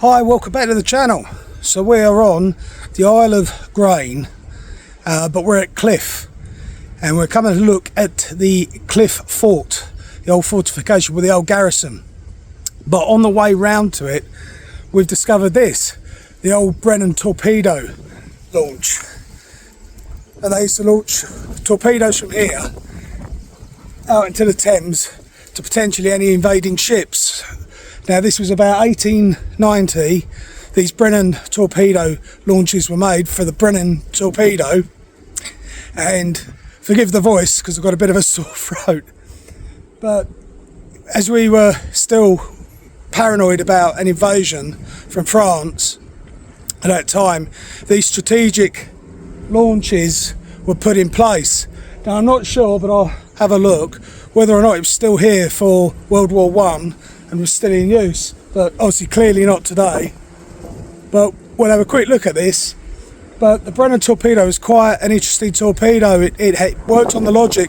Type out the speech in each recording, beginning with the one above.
Hi, welcome back to the channel. So we are on the Isle of Grain, but we're at Cliffe, and we're coming to look at the Cliffe Fort, the old fortification with the old garrison. But on the way round to it, we've discovered this, the old Brennan torpedo launch. And they used to launch torpedoes from here out into the Thames to potentially any invading ships. Now this was about 1890. These Brennan torpedo launches were made for the Brennan torpedo, and forgive the voice because I've got a bit of a sore throat, but as we were still paranoid about an invasion from France at that time, these strategic launches were put in place. Now I'm not sure, but I'll have a look whether or not it was still here for World War I and was still in use, but obviously clearly not today. But we'll have a quick look at this. But the Brennan torpedo is quite an interesting torpedo. It worked on the logic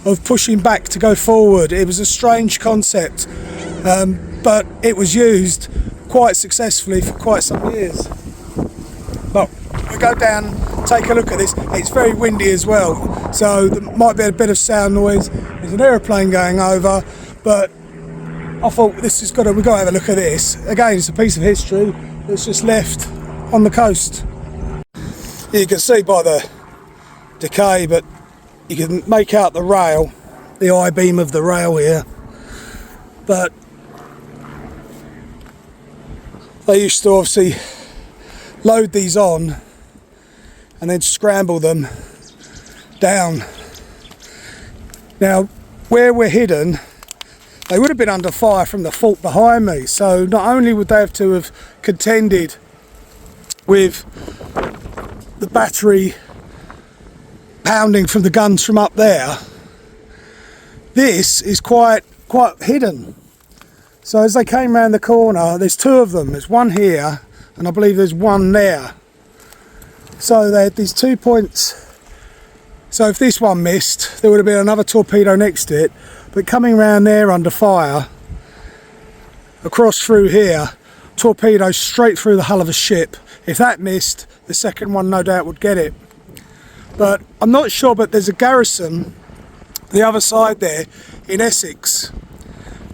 of pushing back to go forward. It was a strange concept, but it was used quite successfully for quite some years. But we go down, take a look at this. It's very windy as well, so there might be a bit of sound noise. There's an aeroplane going over, but I thought we've got to have a look at this. Again, it's a piece of history that's just left on the coast. You can see by the decay, but you can make out the rail, the I-beam of the rail here. But they used to obviously load these on and then scramble them down. Now, where we're hidden, they would have been under fire from the fort behind me, so not only would they have to have contended with the battery pounding from the guns from up there, this is quite hidden. So as they came round the corner, there's two of them. There's one here, and I believe there's one there. So they had these 2 points. So if this one missed, there would have been another torpedo next to it. But coming round there under fire, across through here, torpedoes straight through the hull of a ship. If that missed, the second one no doubt would get it. But I'm not sure, but there's a garrison the other side there in Essex,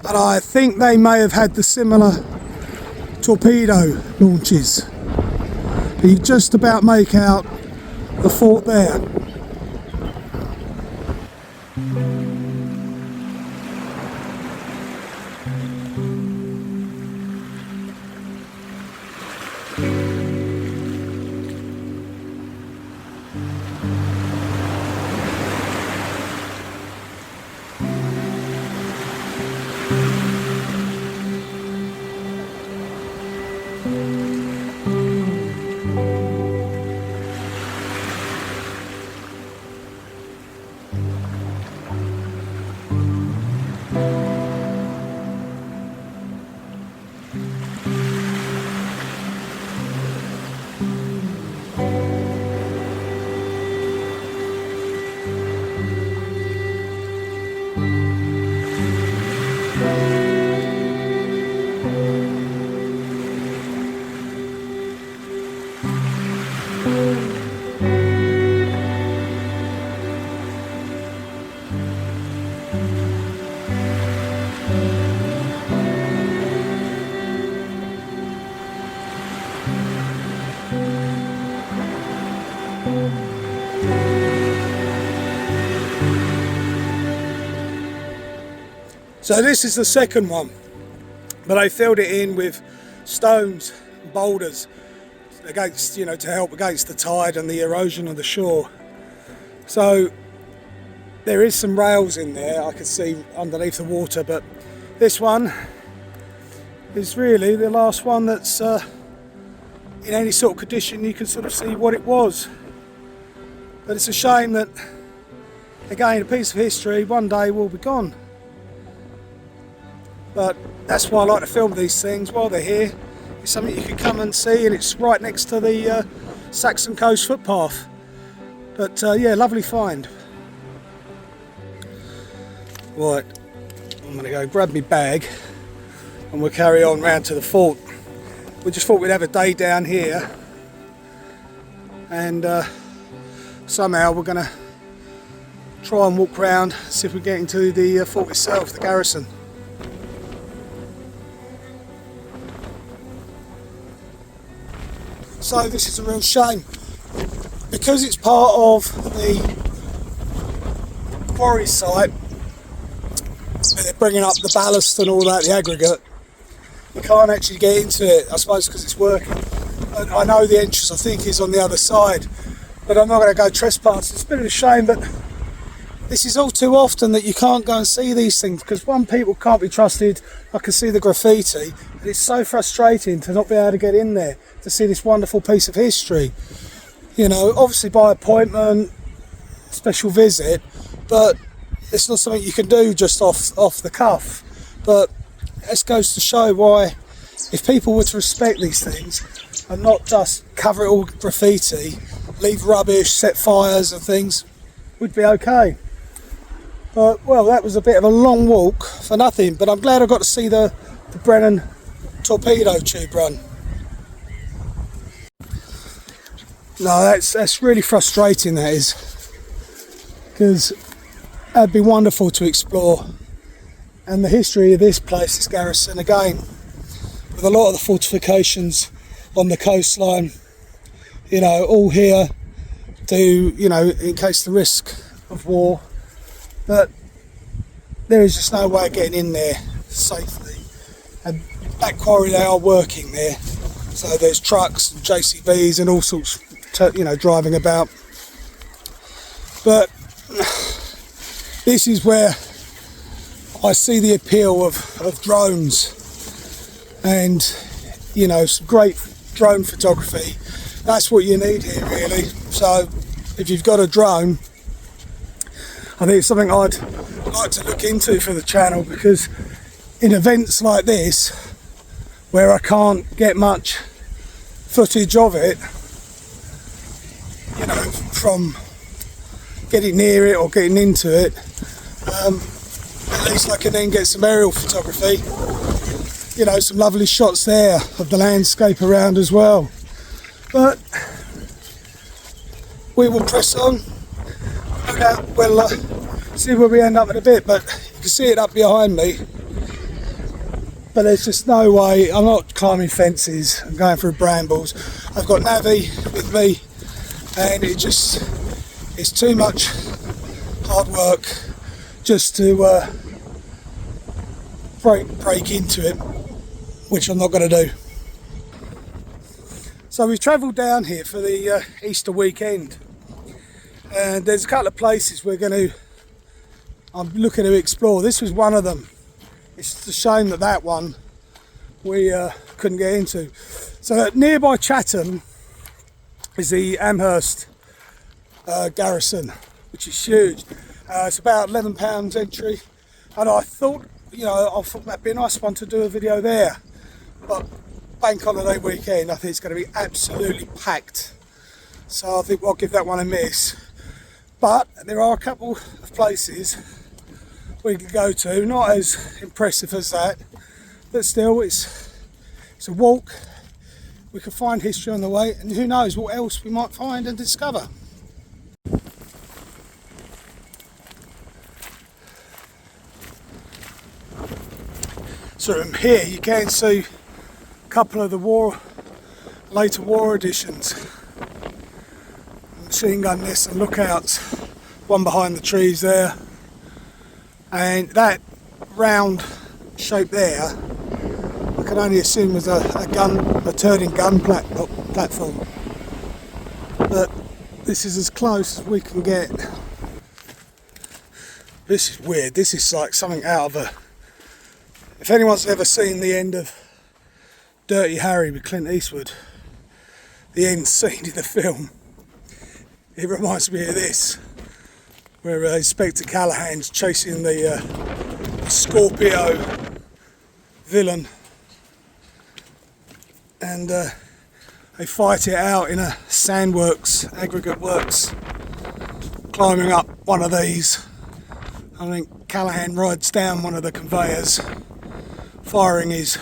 and I think they may have had the similar torpedo launches. But you just about make out the fort there. So this is the second one, but I filled it in with stones and boulders against, to help against the tide and the erosion of the shore. So there is some rails in there I can see underneath the water, but this one is really the last one that's in any sort of condition you can sort of see what it was. But it's a shame that, again, a piece of history one day will be gone. But that's why I like to film these things while they're here. It's something you can come and see, and it's right next to the Saxon Coast footpath. But yeah, lovely find. Right, I'm going to go grab my bag and we'll carry on round to the fort. we just thought we'd have a day down here, and somehow we're going to try and walk around, see if we get into the fort itself, the garrison. So this is a real shame, because it's part of the quarry site. They're bringing up the ballast and all that, the aggregate. You can't actually get into it, I suppose because it's working. I know the entrance, I think, is on the other side, but I'm not going to go trespass. It's a bit of a shame, but this is all too often that you can't go and see these things, because one, people can't be trusted. I can see the graffiti, and it's so frustrating to not be able to get in there to see this wonderful piece of history. You know, obviously by appointment, special visit, but it's not something you can do just off the cuff. But this goes to show why, if people were to respect these things and not just cover it all with graffiti, leave rubbish, set fires and things, we'd be okay. But, well, that was a bit of a long walk for nothing, but I'm glad I got to see the Brennan torpedo tube run. No, that's really frustrating, that is, because that'd be wonderful to explore. And the history of this place, this garrison, again, with a lot of the fortifications on the coastline, you know, all here to, you know, in case the risk of war. But there is just no way of getting in there safely. And that quarry, they are working there. So there's trucks and JCBs and all sorts, you know, driving about. But this is where I see the appeal of drones and, you know, some great drone photography. That's what you need here, really. So if you've got a drone, I think it's something I'd like to look into for the channel, because in events like this, where I can't get much footage of it, you know, from getting near it or getting into it, at least I can then get some aerial photography, you know, some lovely shots there of the landscape around as well. But we will press on. No doubt we'll see where we end up in a bit, but you can see it up behind me. But there's just no way. I'm not climbing fences, I'm going through brambles. I've got Navi with me, and it's too much hard work just to break into it, which I'm not going to do. So we've travelled down here for the Easter weekend, and there's a couple of places I'm looking to explore. This was one of them. It's a shame that one we couldn't get into. So nearby Chatham is the Amherst garrison, which is huge. It's about £11 entry, and I thought, you know, that'd be a nice one to do a video there. But bank holiday weekend, I think it's going to be absolutely packed. So I think I'll give that one a miss. But there are a couple of places we can go to, not as impressive as that, but still it's a walk. We can find history on the way, and who knows what else we might find and discover. So from here you can see a couple of the later war editions, machine gun nests and lookouts, one behind the trees there. And that round shape there, I can only assume was a turning gun platform. But this is as close as we can get. This is weird. This is like something out of if anyone's ever seen the end of Dirty Harry with Clint Eastwood, the end scene in the film, it reminds me of this, where Inspector Callahan's chasing the Scorpio villain, and they fight it out in a sandworks, aggregate works, climbing up one of these. I think Callahan rides down one of the conveyors, firing his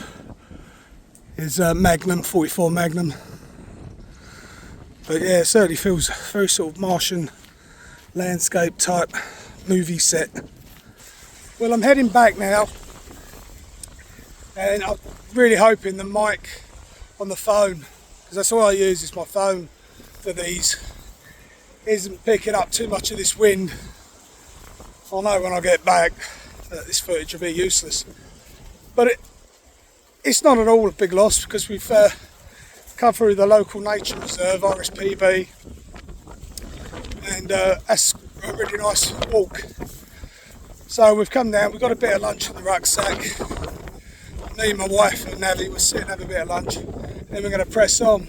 is Magnum, 44 Magnum. But yeah, it certainly feels very sort of Martian landscape type movie set. Well, I'm heading back now, and I'm really hoping the mic on the phone, because that's all I use is my phone for these, isn't picking up too much of this wind. I know when I get back that this footage will be useless, but it's not at all a big loss, because we've come through the local nature reserve, RSPB, and that's a really nice walk. So we've come down, we've got a bit of lunch in the rucksack. Me, my wife and Navi will sit and have a bit of lunch, and then we're going to press on.